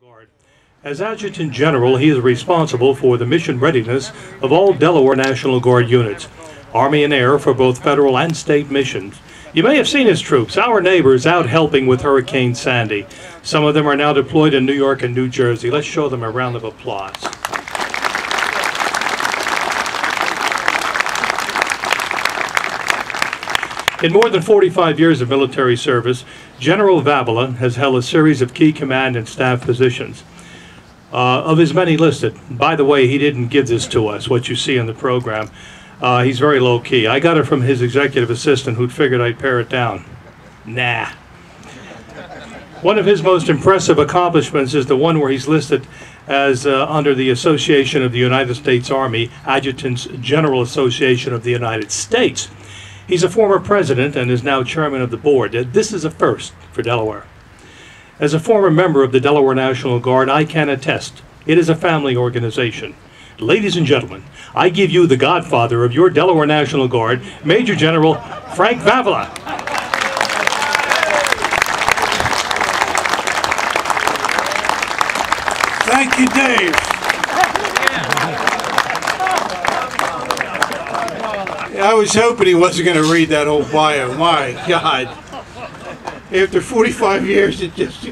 Guard. As Adjutant General, he is responsible for the mission readiness of all Delaware National Guard units, Army and Air for both federal and state missions. You may have seen his troops, our neighbors, out helping with Hurricane Sandy. Some of them are now deployed in New York and New Jersey. Let's show them a round of applause. In more than 45 years of military service, General Vavala has held a series of key command and staff positions. Of his many listed, by the way, he didn't give this to us, what you see in the program. He's very low-key. I got it from his executive assistant who'd figured I'd pare it down. Nah. One of his most impressive accomplishments is the one where he's listed as under the Association of the United States Army, Adjutants General Association of the United States. He's a former president and is now chairman of the board. This is a first for Delaware. As a former member of the Delaware National Guard, I can attest it is a family organization. Ladies and gentlemen, I give you the godfather of your Delaware National Guard, Major General Frank Vavala. Thank you, Dave. I was hoping he wasn't going to read that whole bio. My God. After 45 years, it just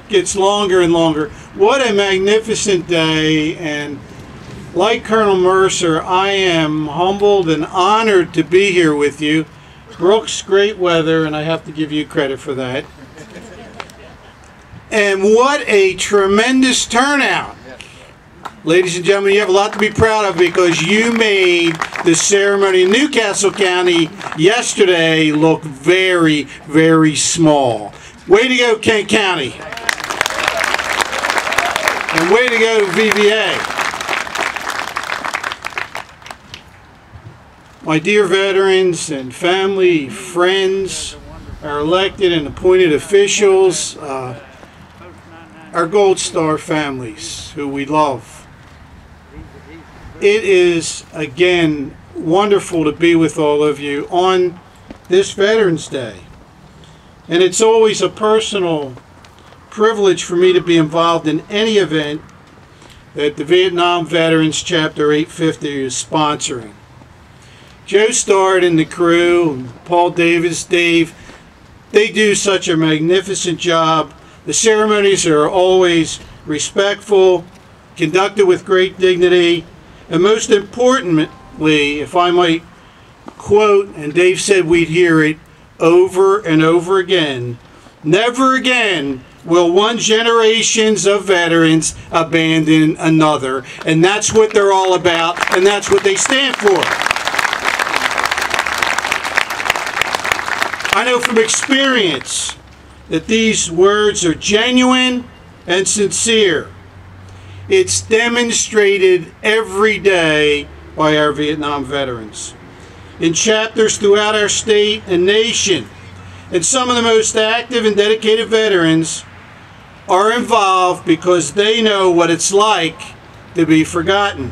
gets longer and longer. What a magnificent day. And like Colonel Mercer, I am humbled and honored to be here with you. Brooks, great weather, and I have to give you credit for that. And what a tremendous turnout. Ladies and gentlemen, you have a lot to be proud of because you made the ceremony in Newcastle County yesterday look very, very small. Way to go, Kent County. And way to go, VVA. My dear veterans and family, friends, our elected and appointed officials, our Gold Star families who we love. It is, again, wonderful to be with all of you on this Veterans Day. And it's always a personal privilege for me to be involved in any event that the Vietnam Veterans Chapter 850 is sponsoring. Joe Start and the crew, Paul Davis, Dave, they do such a magnificent job. The ceremonies are always respectful, conducted with great dignity, and most importantly, if I might quote, and Dave said we'd hear it over and over again, never again will one generation of veterans abandon another. And that's what they're all about, and that's what they stand for. I know from experience that these words are genuine and sincere. It's demonstrated every day by our Vietnam veterans. In chapters throughout our state and nation, and some of the most active and dedicated veterans are involved because they know what it's like to be forgotten.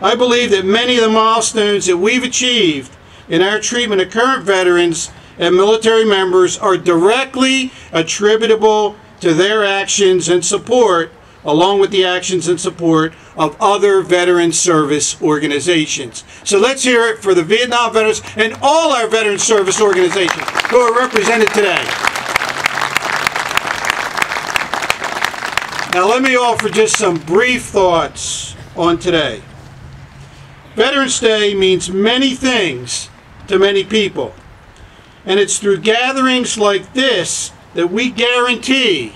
I believe that many of the milestones that we've achieved in our treatment of current veterans and military members are directly attributable to their actions and support, along with the actions and support of other veteran service organizations. So let's hear it for the Vietnam veterans and all our veteran service organizations who are represented today. Now let me offer just some brief thoughts on today. Veterans Day means many things to many people. And it's through gatherings like this that we guarantee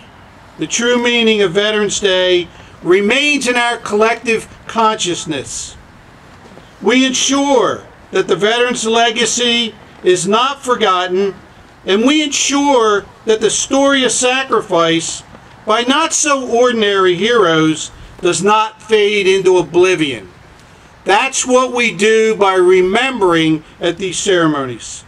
the true meaning of Veterans Day remains in our collective consciousness. We ensure that the veterans' legacy is not forgotten, and we ensure that the story of sacrifice by not so ordinary heroes does not fade into oblivion. That's what we do by remembering at these ceremonies.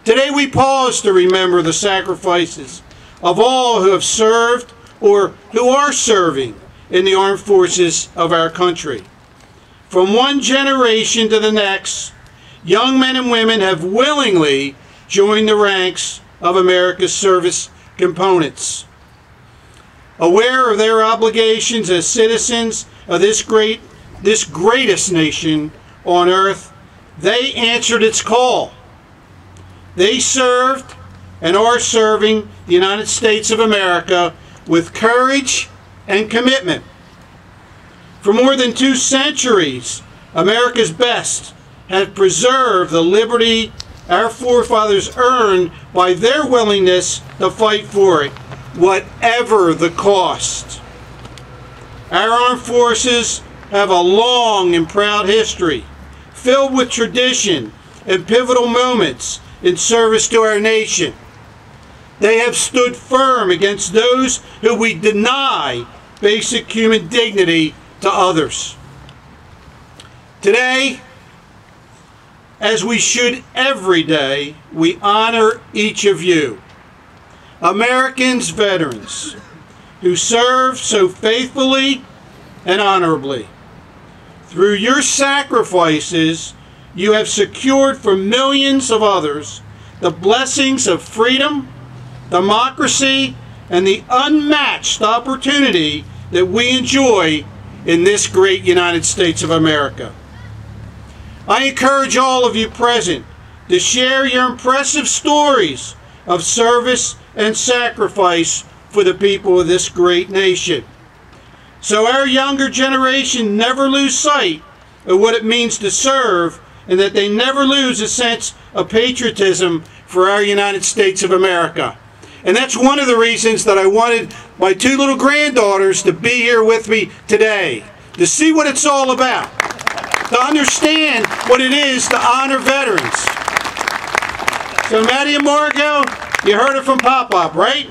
Today we pause to remember the sacrifices of all who have served or who are serving in the armed forces of our country. From one generation to the next, young men and women have willingly joined the ranks of America's service components. aware of their obligations as citizens of this greatest nation on earth, they answered its call. They served and are serving the United States of America with courage and commitment. For more than 2 centuries, America's best have preserved the liberty our forefathers earned by their willingness to fight for it, whatever the cost. Our armed forces have a long and proud history, filled with tradition and pivotal moments in service to our nation. They have stood firm against those who would deny basic human dignity to others. Today, as we should every day, we honor each of you, Americans, veterans, who serve so faithfully and honorably. Through your sacrifices, you have secured for millions of others the blessings of freedom, democracy, and the unmatched opportunity that we enjoy in this great United States of America. I encourage all of you present to share your impressive stories of service and sacrifice for the people of this great nation, so our younger generation never lose sight of what it means to serve, and that they never lose a sense of patriotism for our United States of America. And that's one of the reasons that I wanted my 2 little granddaughters to be here with me today, to see what it's all about, to understand what it is to honor veterans. So Maddie and Margot, you heard it from Pop-Pop, right?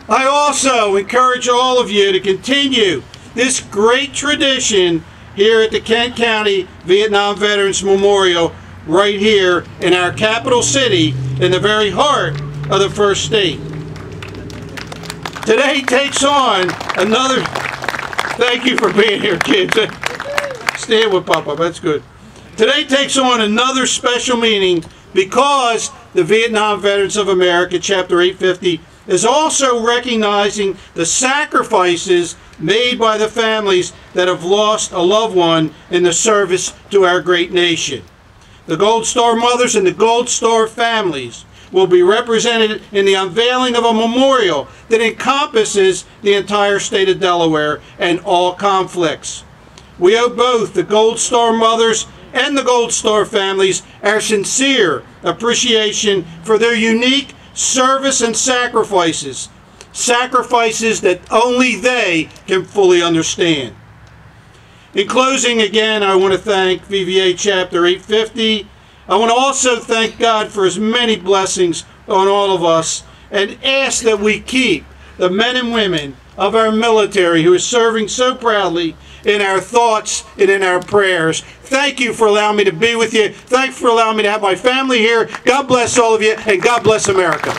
I also encourage all of you to continue this great tradition here at the Kent County Vietnam Veterans Memorial, right here in our capital city, in the very heart of the First State. Today takes on another... Thank you for being here, kids. Stand with Papa, that's good. Today takes on another special meaning because the Vietnam Veterans of America, Chapter 850, is also recognizing the sacrifices made by the families that have lost a loved one in the service to our great nation. The Gold Star mothers and the Gold Star families will be represented in the unveiling of a memorial that encompasses the entire state of Delaware and all conflicts. We owe both the Gold Star mothers and the Gold Star families our sincere appreciation for their unique service and sacrifices, sacrifices that only they can fully understand. In closing, again, I want to thank VVA Chapter 850. I want to also thank God for His many blessings on all of us, and ask that we keep the men and women of our military who are serving so proudly in our thoughts and in our prayers. Thank you for allowing me to be with you. Thanks for allowing me to have my family here. God bless all of you, and God bless America.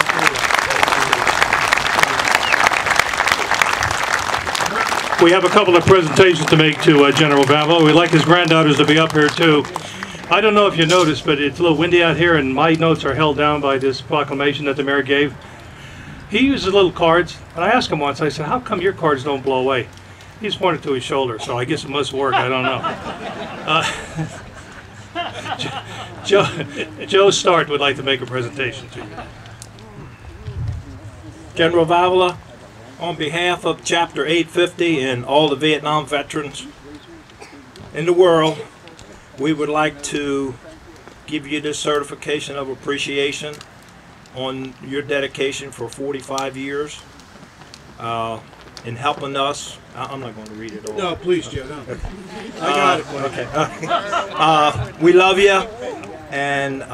We have a couple of presentations to make to General Vavala. We'd like his granddaughters to be up here too. I don't know if you noticed, but it's a little windy out here, and my notes are held down by this proclamation that the mayor gave. He uses little cards, and I asked him once, I said, how come your cards don't blow away? He just pointed to his shoulder, so I guess it must work, I don't know. Joe Start would like to make a presentation to you. General Vavala, on behalf of Chapter 850 and all the Vietnam veterans in the world, we would like to give you this certification of appreciation on your dedication for 45 years in helping us. I'm not going to read it all. No, please, Joe. No. I got it. Okay. We love you, and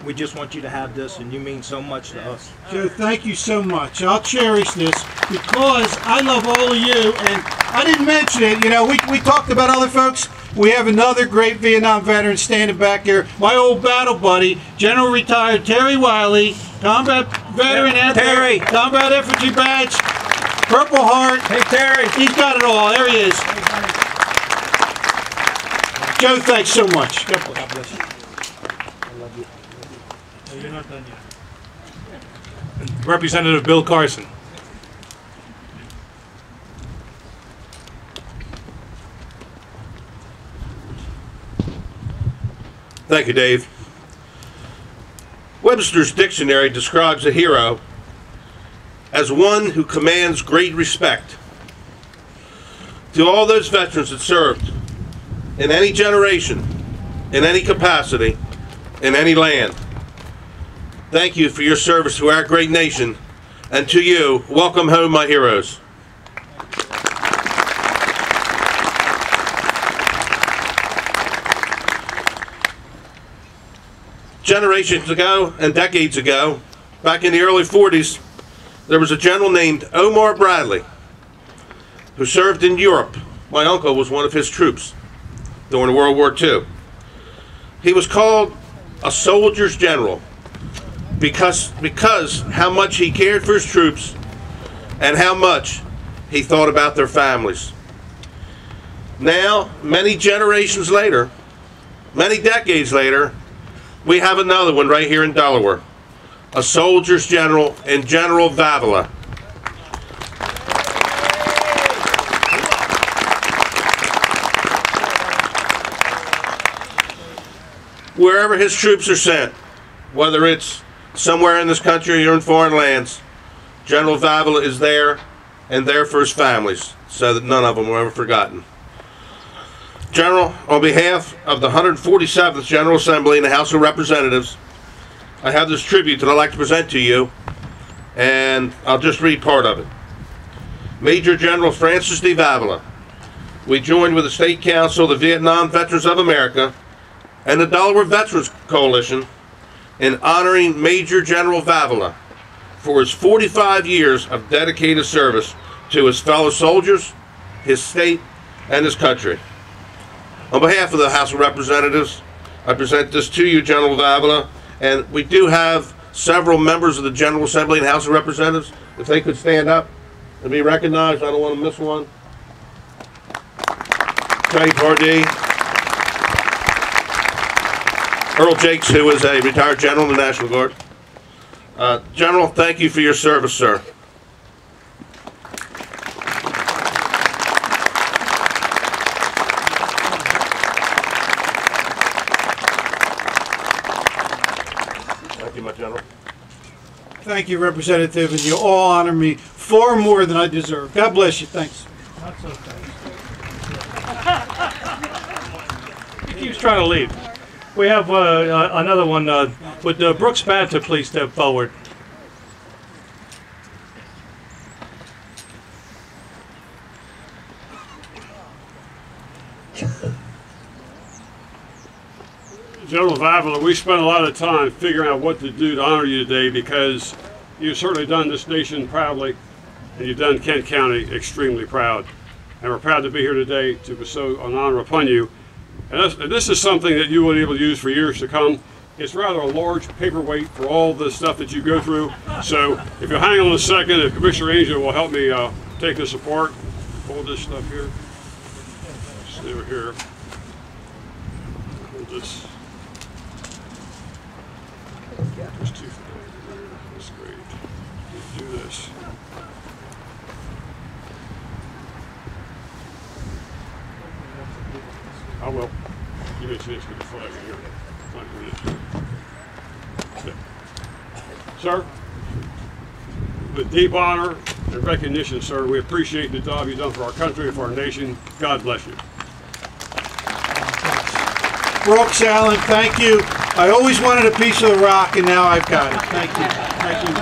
we just want you to have this, and you mean so much to us. Joe, thank you so much. I'll cherish this because I love all of you, and I didn't mention it. You know, we talked about other folks. We have another great Vietnam veteran standing back here. My old battle buddy, General Retired Terry Wiley, combat veteran, Terry, combat infantry badge, Purple Heart. Hey, Terry. He's got it all. There he is. Joe, thanks so much. God bless you. I love you. No, you're not done yet. Representative Bill Carson. Thank you, Dave. Webster's dictionary describes a hero as one who commands great respect. To all those veterans that served in any generation, in any capacity, in any land, thank you for your service to our great nation, and to you, welcome home, my heroes. Generations ago and decades ago, back in the early 40s, there was a general named Omar Bradley who served in Europe. My uncle was one of his troops during World War II. He was called a soldier's general because how much he cared for his troops and how much he thought about their families. Now, many generations later, many decades later, we have another one right here in Delaware, a soldier's general in General Vavala. Wherever his troops are sent, whether it's somewhere in this country or in foreign lands, General Vavala is there and there for his families so that none of them are ever forgotten. General, on behalf of the 147th General Assembly in the House of Representatives, I have this tribute that I'd like to present to you, and I'll just read part of it. Major General Francis D. Vavala, we joined with the State Council, the Vietnam Veterans of America, and the Delaware Veterans Coalition in honoring Major General Vavala for his 45 years of dedicated service to his fellow soldiers, his state, and his country. On behalf of the House of Representatives, I present this to you, General Vavala, and we do have several members of the General Assembly and House of Representatives. If they could stand up and be recognized, I don't want to miss one. Jay Pardee. Earl Jakes, who is a retired general in the National Guard. General, thank you for your service, sir. Thank you, my general. Thank you, Representative, and you all honor me far more than I deserve. God bless you. Thanks. Not so fast. He keeps trying to leave. We have another one. Would Brooks Banta please step forward? General Vavala, we spent a lot of time figuring out what to do to honor you today because you've certainly done this nation proudly and you've done Kent County extremely proud. And we're proud to be here today to bestow an honor upon you. And this is something that you will be able to use for years to come. It's rather a large paperweight for all the stuff that you go through. So if you'll hang on a second, if Commissioner Angel will help me take this apart, hold this stuff here. Stay over here. Hold this. There's two for there. That's great. Do this. I will. Give me a chance to get the flag in here. Okay. Sir, with deep honor and recognition, sir, we appreciate the job you've done for our country and for our nation. God bless you. Brooks Allen, thank you. I always wanted a piece of the rock, and now I've got it. Thank you. Thank you.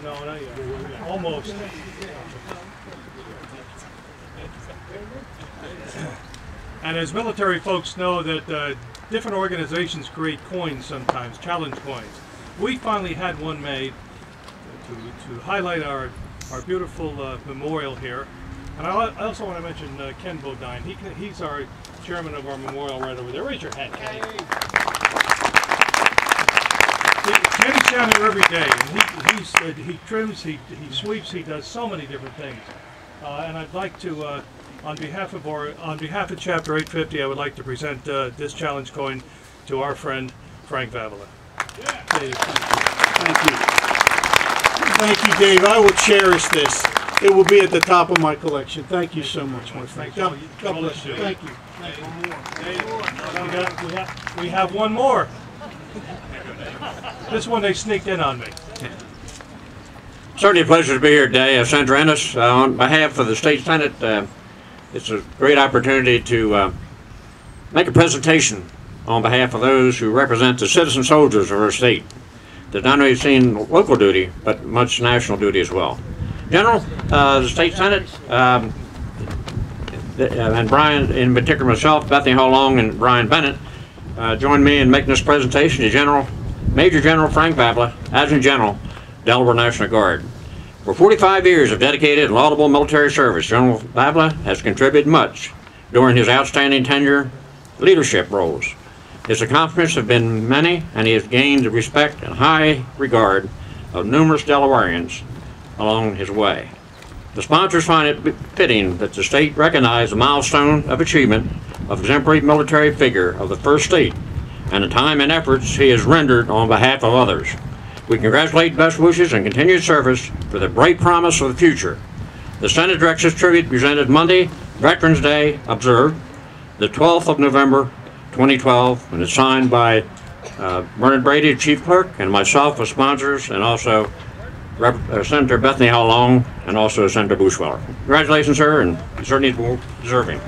No, almost. And as military folks know that different organizations create coins sometimes, challenge coins. We finally had one made to highlight our beautiful memorial here. And I also want to mention Ken Bodine. He's our chairman of our memorial right over there. Raise your hand, Kenny. Kenny's down here every day. And he trims, he sweeps, he does so many different things. And I'd like to, on behalf of Chapter 850, I would like to present this challenge coin to our friend Frank Vavala. Dave, thank you. Thank you, Dave. I will cherish this. It will be at the top of my collection. Thank you so much, my friend. God bless you. Thank you. We have one more. This one they sneaked in on me. Certainly a pleasure to be here today, Senator Ennis. On behalf of the State Senate, it's a great opportunity to make a presentation on behalf of those who represent the citizen soldiers of our state that not only seen local duty, but much national duty as well. General, the State Senate, and Brian, in particular myself, Bethany Hall-Long, and Brian Bennett, joined me in making this presentation to Major General Frank Vavala, Adjutant General, Delaware National Guard. For 45 years of dedicated and laudable military service, General Vavala has contributed much during his outstanding tenure leadership roles. His accomplishments have been many, and he has gained the respect and high regard of numerous Delawareans along his way. The sponsors find it fitting that the state recognize the milestone of achievement of exemplary military figure of the first state and the time and efforts he has rendered on behalf of others. We congratulate best wishes and continued service for the bright promise of the future. The Senate directs this tribute presented Monday, Veterans Day, observed, the 12th of November, 2012, and it's signed by Bernard Brady, Chief Clerk, and myself as sponsors, and also Senator Bethany Hall-Long, and also Senator Bushweller. Congratulations, sir, and you certainly deserve him.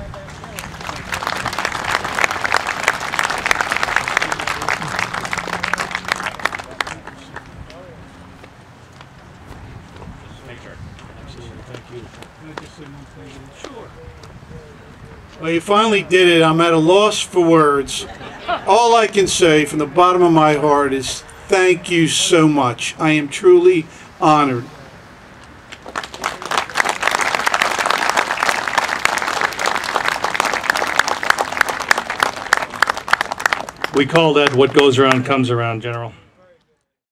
Well, you finally did it. I'm at a loss for words. All I can say from the bottom of my heart is thank you so much. I am truly honored. We call that what goes around comes around, General.